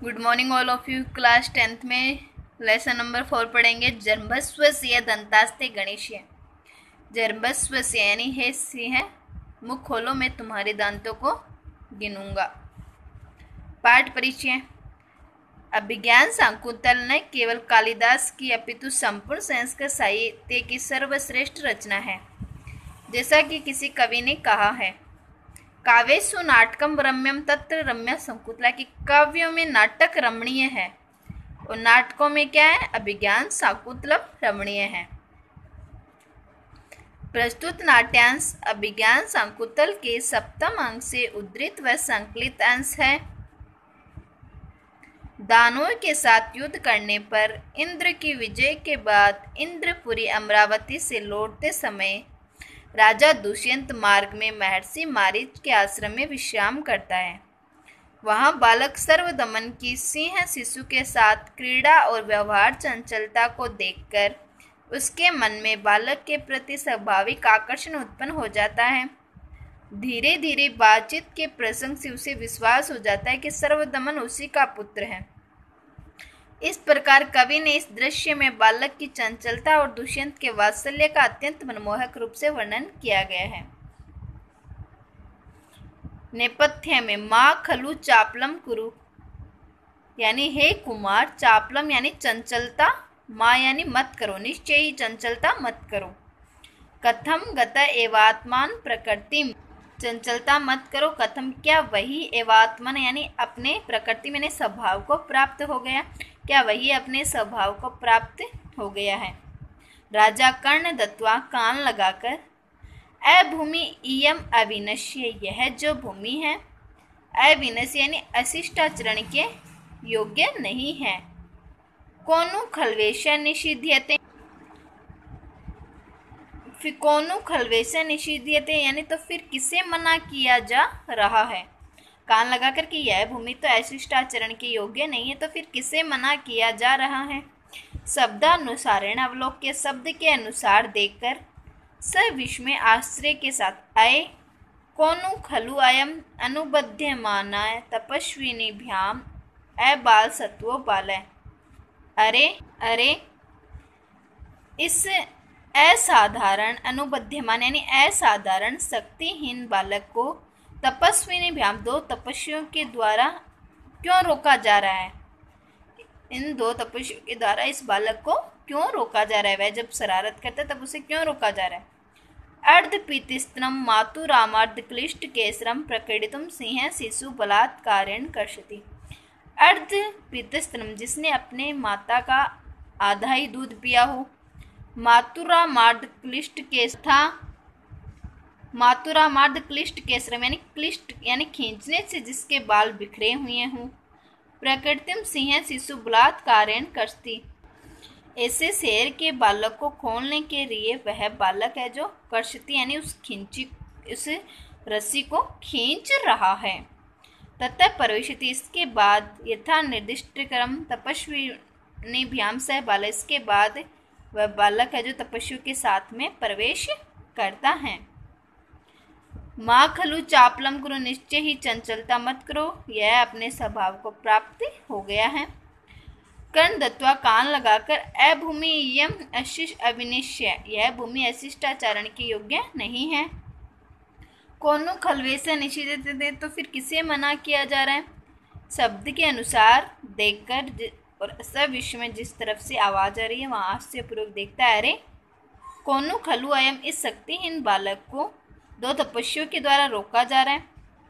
Good morning all of you. Class 10th में lesson number 4 पढ़ेंगे। जर्भस्वस्य दंतास्ते गणेशीय। जर्भस्वस्य यानी हे सिंह मुख खोलो, मैं तुम्हारे दांतों को गिनूंगा। पाठ परिचय। अभिज्ञान शाकुंतल न केवल कालिदास की अपितु संपूर्ण संस्कृत साहित्य की सर्वश्रेष्ठ रचना है। जैसा कि किसी कवि ने कहा है, काव्येषु नाटकम रम्यम तत्र रम्या शकुंतला, की काव्यों में नाटक रमणीय है और नाटकों में क्या है, अभिज्ञान शाकुंतलम रमणीय है। प्रस्तुत नाट्यांश अभिज्ञान शाकुंतल के सप्तम अंक से उद्धृत व संकलित अंश है। दानवों के साथ युद्ध करने पर इंद्र की विजय के बाद इंद्रपुरी अमरावती से लौटते समय राजा दुष्यंत मार्ग में महर्षि मारीच के आश्रम में विश्राम करता है। वहां बालक सर्वदमन की सिंह शिशु के साथ क्रीड़ा और व्यवहार चंचलता को देखकर उसके मन में बालक के प्रति स्वाभाविक आकर्षण उत्पन्न हो जाता है। धीरे धीरे बातचीत के प्रसंग से उसे विश्वास हो जाता है कि सर्वदमन उसी का पुत्र है। इस प्रकार कवि ने इस दृश्य में बालक की चंचलता और दुष्यंत के वात्सल्य का अत्यंत मनमोहक रूप से वर्णन किया गया है। नेपथ्य में माँ खलु चापलम कुरु, यानी हे कुमार, चापलम यानी चंचलता, माँ यानी मत करो, निश्चय ही चंचलता मत करो। कथम गत एवात्मान प्रकृतिम, चंचलता मत करो, कथम क्या वही, एवात्मन यानी अपने, प्रकृति में स्वभाव को प्राप्त हो गया, क्या वही अपने स्वभाव को प्राप्त हो गया है। राजा कर्ण दत्वा कान लगाकर, अभूमि इयम अविनश्य, यह जो भूमि है अविनश्य यानी अशिष्टाचरण के योग्य नहीं है। कोनु खलवेश निषिध्यते, कोनु खलवेश निषिध्यते यानी तो फिर किसे मना किया जा रहा है। कान लगाकर कि यह भूमि तो अशिष्टाचरण के योग्य नहीं है, तो फिर किसे मना किया जा रहा है। शब्दानुसारेण अवलोक्य, शब्द के अनुसार देखकर सविस्मय आश्चर्य के साथ आए। कोनु खलु अयम अनुबध्यमानाय तपस्विनीभ्याम अबाल सत्वो बालय, अरे अरे इस असाधारण अनुबध्यमान यानी असाधारण शक्तिहीन बालक को तपस्विनी भ्याम, दो तपस्वियों के द्वारा क्यों रोका जा रहा है। इन दो तपस्वियों के द्वारा इस बालक को क्यों रोका जा रहा है, वह जब शरारत करता है तब उसे क्यों रोका जा रहा है। अर्धपीतिस्त्रम मातुरामार्ध क्लिष्ट केसरम प्रकटितुम सिंह शिशु बलात्कारेण कर्षति। अर्धपीतिस्त्रम जिसने अपने माता का आधा ही दूध पिया हो। मातुरामार्ध क्लिष्ट केस था, मातुरामार्ध क्लिष्ट केसरम यानी क्लिष्ट यानी खींचने से जिसके बाल बिखरे हुए हों। प्रकृतिम सिंह शिशु बलात्कारेण कर्षति, ऐसे शेर के बालक को खोलने के लिए वह बालक है जो कर्षति यानी उस रस्सी को खींच रहा है। ततः प्रवेशति, इसके बाद यथा निर्दिष्ट क्रम तपस्विनीभ्याम सह बालक, इसके बाद वह बालक है जो तपस्वियों के साथ में प्रवेश करता है। माँ खलु चापलम करो, निश्चय ही चंचलता मत करो, यह अपने स्वभाव को प्राप्त हो गया है। कर्ण दत्वा कान लगाकर, अभूमि यम अशिष्ट अविनिश्य, यह भूमि अशिष्टाचरण के योग्य नहीं है। कोनु खलवेश निषिद्धते, तो फिर किसे मना किया जा रहा है। शब्द के अनुसार देखकर और सब विश्व में जिस तरफ से आवाज आ रही है वहां आश्चर्यपूर्वक देखता है। अरे कोनु खलु अयम, इस शक्तिहीन बालक को दो तपस्वियों के द्वारा रोका जा रहा है,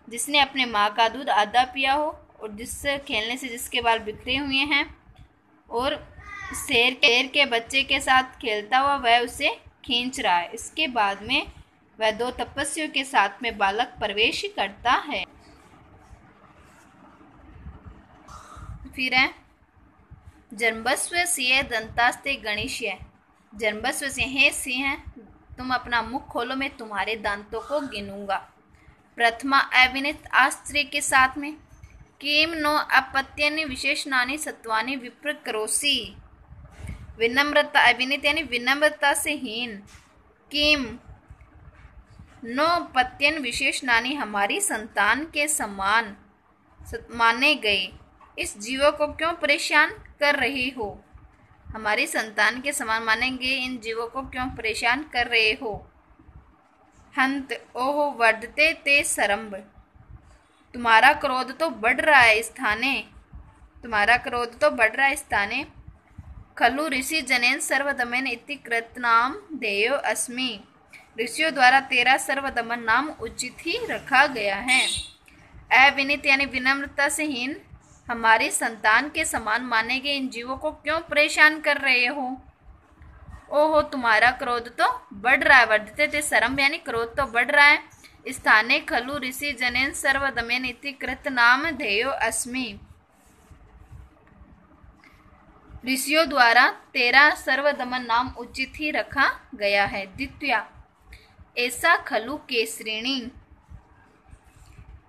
जिसने अपने माँ का दूध आधा पिया हो और जिससे खेलने से जिसके बाल बिखरे हुए हैं और शेर के बच्चे के साथ खेलता हुआ वह उसे खींच रहा है। इसके बाद में वह दो तपस्वियों के साथ में बालक प्रवेश करता है। फिर है जर्भस्वस्य दंतास्ते गणेशीय। जर्भस्वस्य, हे सिंह तुम अपना मुख खोलो, मैं तुम्हारे दांतों को गिनूंगा। प्रथमा अविनित आश्चर्य के साथ में, किम नो अपत्यनि विशेषणानि सत्वानि विप्रकरोसि, विनम्रता अविनित यानी विनम्रता से हीन। किम नो पत्यन विशेषणानि, हमारी संतान के समान माने गए। इस जीवों को क्यों परेशान कर रही हो? हमारी संतान के समान मानेंगे इन जीवों को क्यों परेशान कर रहे हो? हंत ओहो वर्धते ते सरम्भ, तुम्हारा क्रोध तो बढ़ रहा है स्थाने, तुम्हारा क्रोध तो बढ़ रहा है स्थाने। खलु ऋषि जनेन सर्वदमन इति कृतनाम देयो अस्मि, ऋषियों द्वारा तेरा सर्वदमन नाम उचित ही रखा गया है। अविनीत यानी विनम्रता से हीन, हमारी संतान के समान माने गए इन जीवों को क्यों परेशान कर रहे हो? ओहो तुम्हारा क्रोध तो बढ़ रहा है, वर्धते थे सरम यानी क्रोध तो बढ़ रहा है। स्थाने खलु ऋषि जनेन सर्वदमन इति कृत नाम धेयो अस्मि, ऋषियों द्वारा तेरा सर्वदमन नाम उचित ही रखा गया है। द्वितीया ऐसा खलु केसरिणी,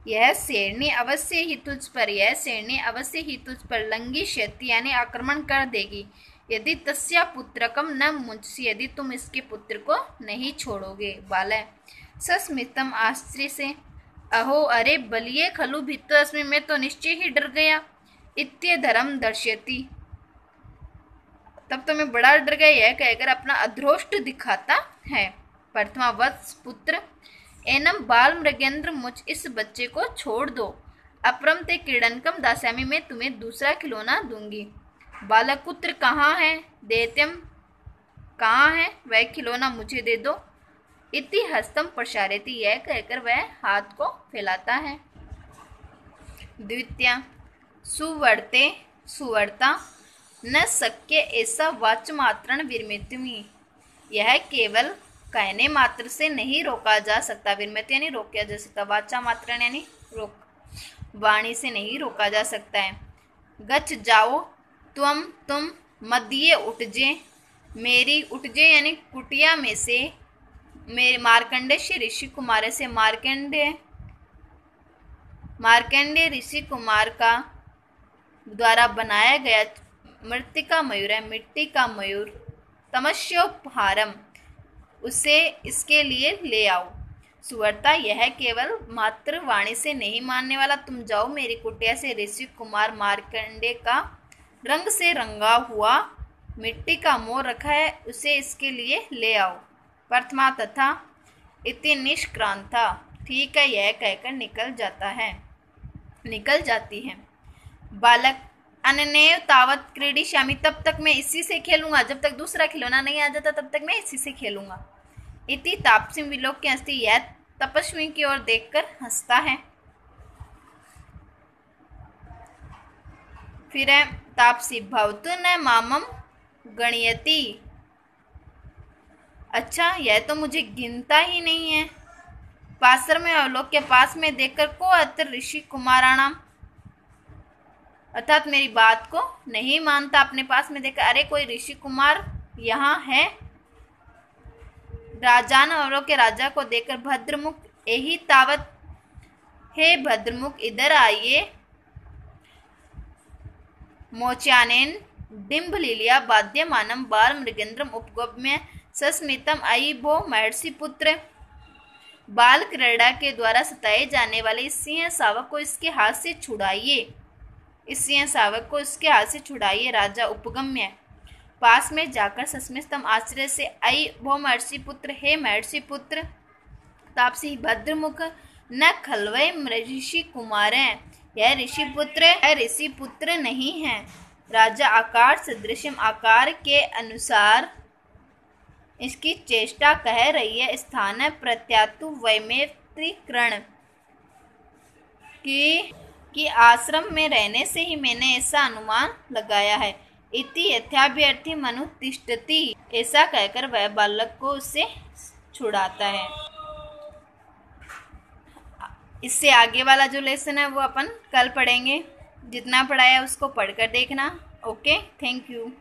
यह शेरनी अवश्य ही तुझ पर, यह शेरनी अवश्य ही तुझ पर लंघिष्यति यानी आक्रमण कर देगी। यदि तस्या पुत्रकम न मुंचसी, यदि तुम इसके पुत्र को नहीं छोड़ोगे। बालय सस्मितम आश्चर्य से, अहो अरे बलिए खलु भित्तो अस्मि, मैं तो निश्चय ही डर गया। इत्य धर्म दर्शयति, तब तो मैं बड़ा डर गया, यह कहकर अपना अधरोष्ट दिखाता है। प्रथमा वत्स पुत्र एनम बाल मृगेंद्र, मुझ इस बच्चे को छोड़ दो। अपरम ते क्रीडनकम दास्यामी, मैं तुम्हें दूसरा खिलौना दूंगी। बालक पुत्र कहाँ है? देत्यम कहाँ है? वह खिलौना मुझे दे दो। इति हस्तम प्रसारयति, यह कहकर वह हाथ को फैलाता है। द्वितीया सुवर्ते सुवर्ता न शक्य ऐसा वाचमात्रण विरमितुमि, यह केवल कहने मात्र से नहीं रोका जा सकता। विरमित यानी रोका जा सकता, वाचा मात्रण यानी रोक, वाणी से नहीं रोका जा सकता है। गच जाओ तुम मध्य उठजे, मेरी उठजे यानी कुटिया में से, मेरे मार्कंडे ऋषि कुमार से, मार्कंडे ऋषि कुमार का द्वारा बनाया गया मृतिका मयूर है, मिट्टी का मयूर। तमस्योपहारम, उसे इसके लिए ले आओ। सुवर्ता यह केवल मात्र वाणी से नहीं मानने वाला, तुम जाओ मेरी कुटिया से ऋषि कुमार मार्कंडे का रंग से रंगा हुआ मिट्टी का मोर रखा है, उसे इसके लिए ले आओ। प्रथमा तथा इति निष्क्रांता, ठीक है यह कहकर निकल जाती है। बालक अननेव तावत क्रीडिष्यामि, तब तक मैं इसी से खेलूंगा, जब तक दूसरा खिलौना नहीं आ जाता तब तक मैं इसी से खेलूंगा। इति तापसी विलोक्य हंसती, यह तपस्वी की ओर देखकर हंसता है। फिर है तापसी भवतु न मामम गणयति, अच्छा यह तो मुझे गिनता ही नहीं है। पासर में अवलोक्य, पास में देखकर को अत्र ऋषि कुमाराणाम, अर्थात मेरी बात को नहीं मानता, अपने पास में देखकर अरे कोई ऋषि कुमार यहाँ है। राजान औरों के राजा को देखकर भद्रमुख यही तावत, हे भद्रमुख इधर आइए। मोचानेन डिम्ब लीलिया बाध्यमानम बाल मृगेंद्रम उपगम्य सस्मितम अयि भो महर्षि पुत्र, बाल क्रीड़ा के द्वारा सताए जाने वाले इस सिंह शावक को इसके हाथ से छुड़ाइए, इस सिंह शावक को इसके हाथ से छुड़ाइए। राजा उपगम्य पास में जाकर सस्मितम आश्चर्य से, अयि भो महर्षि पुत्र, हे महर्षि पुत्र। तापसी भद्रमुख न खलवय ऋषि कुमार है, यह ऋषि पुत्र नहीं है। राजा आकार सदृशम, आकार के अनुसार इसकी चेष्टा कह रही है। स्थान प्रत्यातु वैमेत्रीकरण कि आश्रम में रहने से ही मैंने ऐसा अनुमान लगाया है। इति यथाभ्यर्थी मनुतिष्ठति, ऐसा कहकर वह बालक को उससे छुड़ाता है। इससे आगे वाला जो लेसन है वो अपन कल पढ़ेंगे। जितना पढ़ाया उसको पढ़कर देखना। Okay, thank you.